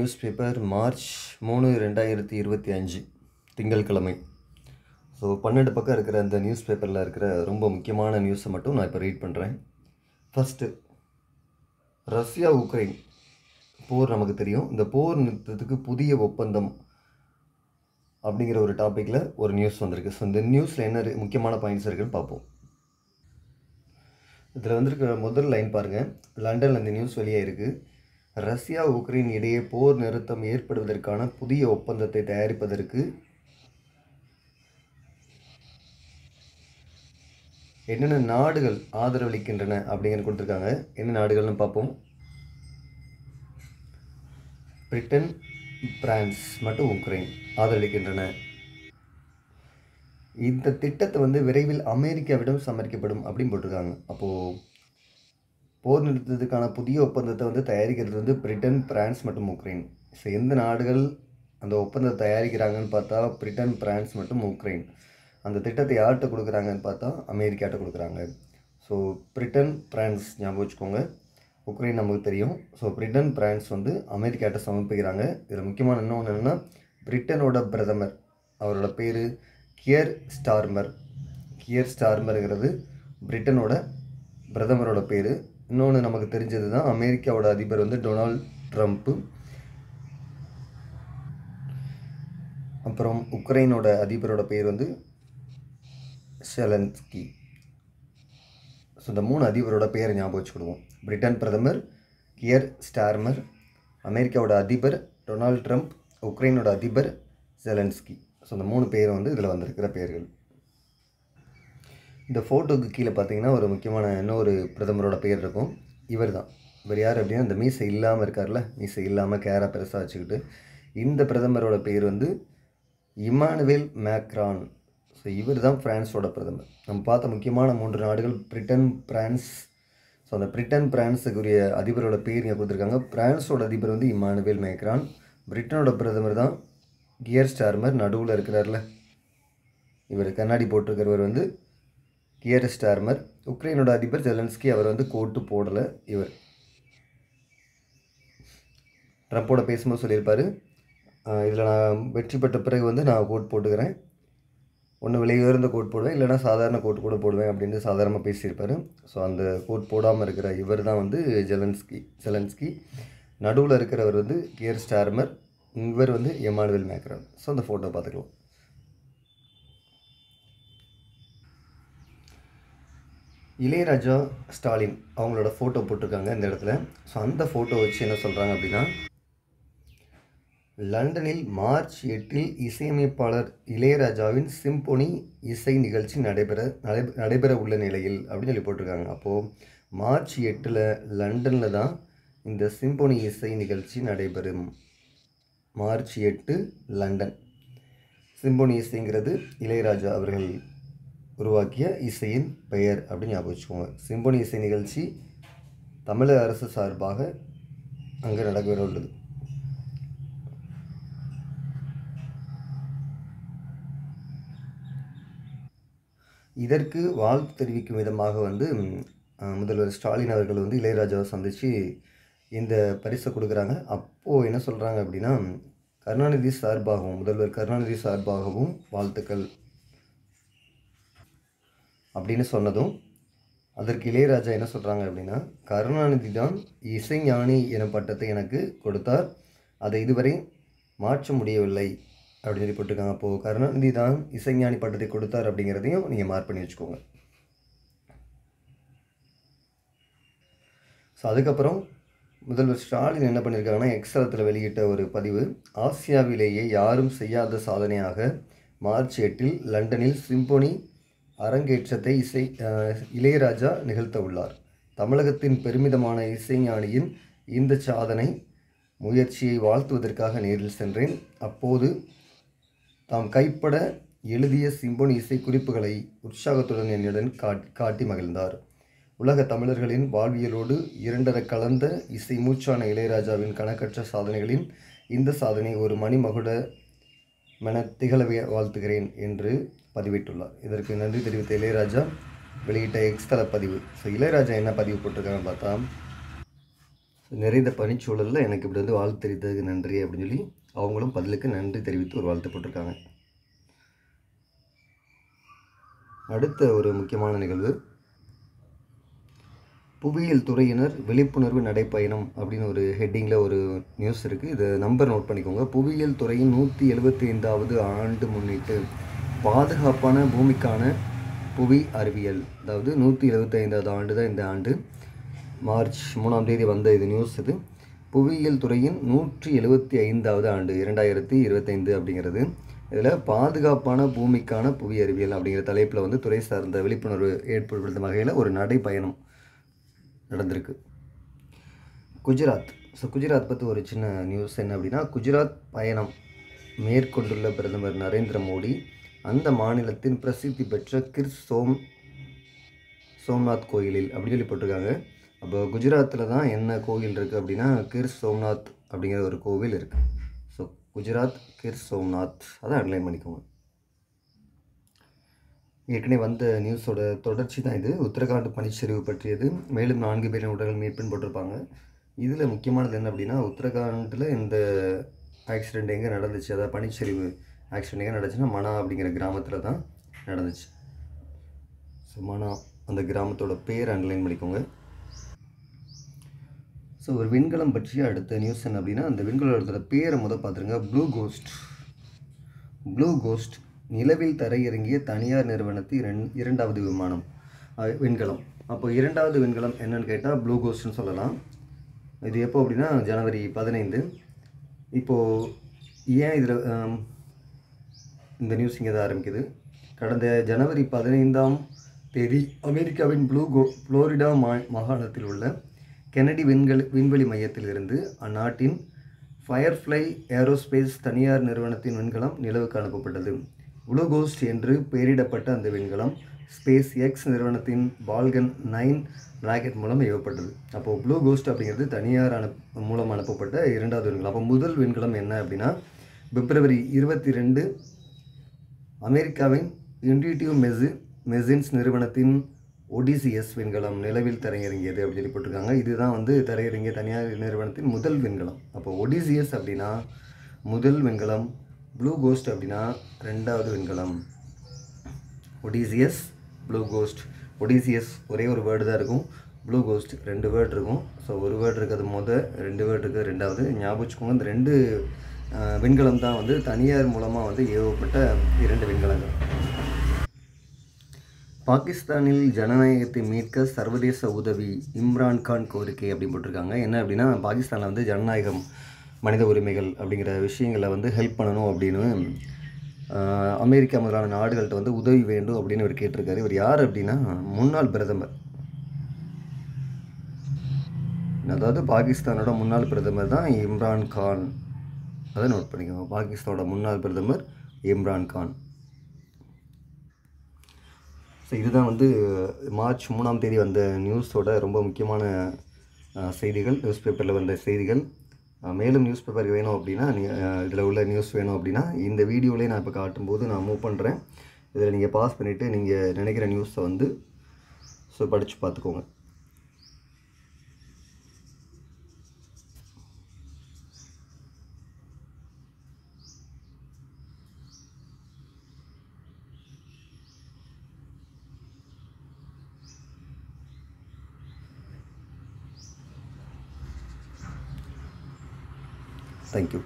News paper March 3, 2025 திங்கட்கிழமை. So 12 பக்கம் இருக்கிற அந்த நியூஸ் பேப்பரில் இருக்கிற ரொம்ப முக்கியமான நியூஸை மட்டும் நான் இப்போ ரீட் பண்ணுறேன். ஃபஸ்ட்டு, ரஷ்யா உக்ரைன் போர் நமக்கு தெரியும். இந்த போர் நிறுத்தத்துக்கு புதிய ஒப்பந்தம் அப்படிங்கிற ஒரு டாப்பிக்கில் ஒரு நியூஸ் வந்திருக்கு. ஸோ இந்த நியூஸில் என்ன முக்கியமான பாயிண்ட்ஸ் இருக்குன்னு பார்ப்போம். இதில் வந்திருக்கிற முதல் லைன் பாருங்கள். லண்டனில் இந்த நியூஸ் வெளியே இருக்குது. ரஷ்யா உக்ரைன் இடையே போர் நிறுத்தம் ஏற்படுவதற்கான புதிய ஒப்பந்தத்தை தயாரிப்பதற்கு என்னென்ன நாடுகள் ஆதரவளிக்கின்றன அப்படிங்கிற கொடுத்துருக்காங்க. என்ன நாடுகள்னு பார்ப்போம். பிரிட்டன், பிரான்ஸ் மற்றும் உக்ரைன் ஆதரவளிக்கின்றன. இந்த திட்டத்தை விரைவில் அமெரிக்காவிடம் சமர்ப்பிக்கப்படும் அப்படின்னு போட்டிருக்காங்க. அப்போது போர் நிறுத்தத்துக்கான புதிய ஒப்பந்தத்தை தயாரிக்கிறது பிரிட்டன், பிரான்ஸ் மற்றும் உக்ரைன். ஸோ எந்த நாடுகள் அந்த ஒப்பந்தத்தை தயாரிக்கிறாங்கன்னு பார்த்தா பிரிட்டன், பிரான்ஸ் மற்றும் உக்ரைன். அந்த திட்டத்தை யார்கிட்ட கொடுக்குறாங்கன்னு பார்த்தா அமெரிக்காட்ட கொடுக்குறாங்க. ஸோ பிரிட்டன், பிரான்ஸ் ஞாபகம் வச்சுக்கோங்க. உக்ரைன் நமக்கு தெரியும். ஸோ பிரிட்டன், பிரான்ஸ் அமெரிக்காட்ட சமர்ப்பிக்கிறாங்க. இதில் முக்கியமான இன்னொன்று என்னென்னா, பிரிட்டனோட பிரதமர் அவரோட பேர் கியர் ஸ்டார்மர். கியர் ஸ்டார்மருங்கிறது பிரிட்டனோட பிரதமரோட பேர். இன்னொன்று நமக்கு தெரிஞ்சது தான், அமெரிக்காவோட அதிபர் டொனால்ட் ட்ரம்ப்பு. அப்புறம் உக்ரைனோட அதிபரோட பேர் செலன்ஸ்கி. ஸோ இந்த 3 அதிபரோட பேரை ஞாபகம் வச்சுக்கிடுவோம். பிரிட்டன் பிரதமர் கியர் ஸ்டார்மர், அமெரிக்காவோட அதிபர் டொனால்ட் ட்ரம்ப், உக்ரைனோட அதிபர் செலன்ஸ்கி. ஸோ இந்த 3 பேர் இதில் வந்திருக்கிற பேர்கள். இந்த ஃபோட்டோக்கு கீழே பார்த்தீங்கன்னா ஒரு முக்கியமான இன்னொரு பிரதமரோட பேர் இருக்கும். இவர் தான். இவர் யார் அப்படின்னா, இந்த மீசை இல்லாமல் இருக்கார்ல, மீசை இல்லாமல் கேராக பெருசாக வச்சுக்கிட்டு, இந்த பிரதமரோட பேர் இமானுவேல் மேக்ரான். ஸோ இவர் தான் ஃப்ரான்ஸோட பிரதமர். நம்ம பார்த்த முக்கியமான 3 நாடுகள் பிரிட்டன், பிரான்ஸ். ஸோ அந்த பிரிட்டன், பிரான்ஸுக்குரிய அதிபரோட பேர் இங்கே கொடுத்துருக்காங்க. பிரான்ஸோட அதிபர் இமானுவேல் மேக்ரான். பிரிட்டனோட பிரதமர் தான் கியர் ஸ்டார்மர், நடுவில் இருக்கிறார்ல இவர், கண்ணாடி போட்டிருக்கிறவர் கியர் ஸ்டார்மர். உக்ரைனோட அதிபர் ஜெலன்ஸ்கி, அவர் கோட்டு போடலை. இவர் ட்ரம்ப்போட பேசும்போது சொல்லியிருப்பார், இதில் நான் வெற்றி பெற்ற பிறகு நான் கோட் போட்டுக்கிறேன், ஒன்று விலை உயர்ந்த கோட் போடுவேன், இல்லைனா சாதாரண கோட் கூட போடுவேன் அப்படின்னு சாதாரணமாக பேசியிருப்பார். ஸோ அந்த கோட் போடாமல் இருக்கிற இவர் தான் ஜெலன்ஸ்கி. நடுவில் இருக்கிறவர் கியர் ஸ்டார்மர், இவர் எமானுவேல் மேக்ரான். ஸோ அந்த ஃபோட்டோ பார்த்துக்கலாம். இளையராஜா, ஸ்டாலின் அவங்களோட ஃபோட்டோ போட்டிருக்காங்க இந்த இடத்துல. ஸோ அந்த ஃபோட்டோ வச்சு என்ன சொல்கிறாங்க அப்படின்னா, லண்டனில் மார்ச் 8 இசையமைப்பாளர் இளையராஜாவின் சிம்பொனி இசை நிகழ்ச்சி நடைபெற உள்ள நிலையில் அப்படின்னு சொல்லி போட்டிருக்காங்க. அப்போது மார்ச் 8 லண்டனில் தான் இந்த சிம்பொனி இசை நிகழ்ச்சி நடைபெறும். March 8 London. சிம்பொனி இசைங்கிறது இளையராஜா அவர்கள் உருவாக்கிய இசையின் பெயர் அப்படின்னு ஞாபகம் வச்சுக்கோங்க. சிம்பொனி இசை நிகழ்ச்சி தமிழக அரசு சார்பாக அங்கே நடைபெற உள்ளது. இதற்கு வாழ்த்து தெரிவிக்கும் விதமாக முதல்வர் ஸ்டாலின் அவர்கள் இளையராஜாவை சந்தித்து இந்த பரிசை கொடுக்குறாங்க. அப்போது என்ன சொல்கிறாங்க அப்படின்னா, கருணாநிதி சார்பாகவும், முதல்வர் கருணாநிதி சார்பாகவும் வாழ்த்துக்கள் அப்படின்னு சொன்னதும், அதற்கு இளையராஜா என்ன சொல்கிறாங்க அப்படின்னா, கருணாநிதி தான் இசைஞானி என பட்டத்தை எனக்கு கொடுத்தார், அதை இதுவரை மாற்ற முடியவில்லை அப்படின்னு சொல்லி போட்டிருக்காங்க. அப்போது கருணாநிதி தான் இசைஞானி பட்டத்தை கொடுத்தார் அப்படிங்கிறதையும் நீங்கள் மார்க் பண்ணி வச்சுக்கோங்க. ஸோ அதுக்கப்புறம் முதல்வர் ஸ்டாலின் என்ன பண்ணியிருக்காங்கன்னா, எக்ஸலத்தில் வெளியிட்ட ஒரு பதிவு, ஆசியாவிலேயே யாரும் செய்யாத சாதனையாக மார்ச் 8 லண்டனில் சிம்பொனி அரங்கேற்றத்தை இளையராஜா நிகழ்த்த உள்ளார். தமிழகத்தின் பெருமிதமான இசைஞானியின் இந்த சாதனை முயற்சியை வாழ்த்துவதற்காக நேரில் சென்றேன். அப்போது தாம் கைப்பட எழுதிய சிம்பொனி இசை குறிப்புகளை உற்சாகத்துடன் என்னுடன் காட்டி மகிழ்ந்தார். உலக தமிழர்களின் வாழ்வியலோடு இரண்டர கலந்த இசை மூச்சான இளையராஜாவின் கணக்கற்ற சாதனைகளின் இந்த சாதனை ஒரு மணிமகுட மென திகழ வாழ்த்துகிறேன் என்று பதிவிட்டுள்ளார். இதற்கு நன்றி தெரிவித்த இளையராஜா வெளியிட்ட எக்ஸ்தல பதிவு. ஸோ இளையராஜா என்ன பதிவு போட்டிருக்காங்கன்னு பார்த்தா, நிறைந்த பனிச்சூழலில் எனக்கு இப்படி வந்து வாழ்த்து தெரிவித்ததுக்கு நன்றி அப்படின்னு சொல்லி அவங்களும் பதிலுக்கு நன்றி தெரிவித்து ஒரு வாழ்த்து போட்டிருக்காங்க. அடுத்த ஒரு முக்கியமான நிகழ்வு, புவியியல் துறையினர் விழிப்புணர்வு நடைப்பயணம் அப்படின்னு ஒரு ஹெட்டிங்கில் ஒரு நியூஸ் இருக்குது. இதை நம்பர் நோட் பண்ணிக்கோங்க. புவியியல் துறையின் 175வது ஆண்டு முன்னிட்டு பாதுகாப்பான பூமிக்கான புவி அறிவியல், அதாவது 175வது ஆண்டு தான் இந்த ஆண்டு. மார்ச் 3ஆம் தேதி வந்த இது நியூஸ். இது புவியியல் துறையின் 175வது ஆண்டு 2025 அப்படிங்கிறது. இதில் பாதுகாப்பான பூமிக்கான புவி அறிவியல் அப்படிங்கிற தலைப்பில் வந்து துறை சார்ந்த விழிப்புணர்வு ஏற்படுத்தும் வகையில் ஒரு நடைப்பயணம் நடந்திருக்கு. குஜராத். குஜராத் பற்றி ஒரு சின்ன நியூஸ் என்ன அப்படின்னா, குஜராத் பயணம் மேற்கொண்டுள்ள பிரதமர் நரேந்திர மோடி அந்த மாநிலத்தின் பிரசித்தி பெற்ற சோம்நாத் கோயிலில் அப்படின்னு சொல்லி போட்டிருக்காங்க. அப்போ குஜராத்தில் தான் என்ன கோவில் இருக்குது அப்படின்னா சோம்நாத் அப்படிங்கிற ஒரு கோவில் இருக்குது. ஸோ குஜராத் சோம்நாத், அதை அண்டர்லைன் பண்ணிக்கோங்க. ஏற்கனவே வந்த நியூஸோட தொடர்ச்சி தான் இது. உத்தரகாண்ட் பனிச்சரிவு பற்றியது. மேலும் 4 பேரின் உடல்கள் மீட்புன்னு போட்டிருப்பாங்க. இதில் முக்கியமானது என்ன அப்படின்னா, உத்தரகாண்டில் இந்த ஆக்சிடெண்ட் எங்கே நடந்துச்சு, அதாவது பனிச்சரிவு ஆக்சிடெண்ட் எங்கே நடந்துச்சுன்னா மனா அப்படிங்கிற கிராமத்தில் தான் நடந்துச்சு. ஸோ மனா அந்த கிராமத்தோட பேர் அண்டர்லைன் பண்ணிக்கோங்க. ஸோ ஒரு விண்கலம் பற்றிய அடுத்த நியூஸ் என்ன அப்படின்னா, அந்த விண்கலத்தோட பேரை பார்த்துருங்க. ப்ளூ கோஸ்ட் நிலவில் தரையிறங்கிய தனியார் நிறுவனத்தின் இரண்டாவது விண்கலம். அப்போ இரண்டாவது விண்கலம் என்னன்னு கேட்டால் ப்ளூ கோஸ்ட்னு சொல்லலாம். இது எப்போ அப்படின்னா ஜனவரி 15. இப்போது ஏன் இதில் இந்த நியூஸ் இங்கே தான் ஆரம்பிக்குது. கடந்த ஜனவரி 15ஆம் தேதி அமெரிக்காவின் புளோரிடா மாகாணத்தில் உள்ள கென்னடி விண்வெளி மையத்திலிருந்து அந்நாட்டின் ஃபயர்ஃப்ளை ஏரோஸ்பேஸ் தனியார் நிறுவனத்தின் விண்கலம் நிலவுக்கு அனுப்பப்பட்டது. ப்ளூ கோஸ்ட் என்று பெயரிடப்பட்ட அந்த விண்கலம் ஸ்பேஸ் எக்ஸ் நிறுவனத்தின் பால்கன் 9 ராக்கெட் மூலம் ஏவப்பட்டது. அப்போது ப்ளூ கோஸ்ட் அப்படிங்கிறது தனியார் மூலம் அனுப்பப்பட்ட இரண்டாவது விண்கலம். அப்போ முதல் விண்கலம் என்ன அப்படின்னா பிப்ரவரி 22 அமெரிக்காவின் இன்ட்யூட்டிவ் மெஷின்ஸ் நிறுவனத்தின் ஒடிசிஎஸ் விண்கலம் நிலவில் தரையிறங்கியது அப்படின்னு சொல்லி போட்டிருக்காங்க. இதுதான் வந்து தரையிறங்கிய தனியார் நிறுவனத்தின் முதல் விண்கலம். அப்போ ஒடிசிஎஸ் அப்படின்னா முதல் விண்கலம், ப்ளூ கோஸ்ட் அப்படின்னா ரெண்டாவது விண்கலம். ஒடிசிஎஸ், ப்ளூ கோஸ்ட். ஒடிசிஎஸ் ஒரே ஒரு வேர்டு தான் இருக்கும், ப்ளூ கோஸ்ட் 2 வேர்டு இருக்கும். ஸோ ஒரு வேர்டு இருக்கிறது 2 வேர்டு இருக்குது ரெண்டாவது. ஞாபகம் வச்சுக்கோங்க, இந்த 2 விண்கலம் தான் வந்து தனியார் மூலமாக வந்து ஏவப்பட்ட 2 விண்கலங்கள். பாகிஸ்தானில் ஜனநாயகத்தை மீட்க சர்வதேச உதவி, இம்ரான்கான் கோரிக்கை அப்படின்னு போட்டிருக்காங்க. என்ன அப்படின்னா, பாகிஸ்தானில் வந்து ஜனநாயகம், மனித உரிமைகள் அப்படிங்கிற விஷயங்களை வந்து ஹெல்ப் பண்ணணும் அப்படின்னு அமெரிக்கா முதலான நாடுகள்கிட்ட வந்து உதவி வேண்டும் அப்படின்னு இவர் கேட்டிருக்காரு. இவர் யார் அப்படின்னா முன்னாள் பிரதமர், அதாவது பாகிஸ்தானோட முன்னாள் பிரதமர் தான் இம்ரான்கான். அதை நோட் பண்ணிக்கோங்க. பாகிஸ்தானோட முன்னாள் பிரதமர் இம்ரான்கான். ஸோ இதுதான் வந்து மார்ச் 3ஆம் தேதி வந்த நியூஸோட ரொம்ப முக்கியமான செய்திகள், நியூஸ் பேப்பரில் வந்த செய்திகள். மேலும் நியூஸ் பேப்பர் வேணும் அப்படின்னா இதில் உள்ள நியூஸ் வேணும் அப்படின்னா இந்த வீடியோவிலே நான் இப்போ காட்டும்போது நான் மூவ் பண்ணுறேன். இதில் நீங்கள் பாஸ் பண்ணிவிட்டு நீங்கள் நினைக்கிற நியூஸை வந்து படித்து பார்த்துக்கோங்க. Thank you.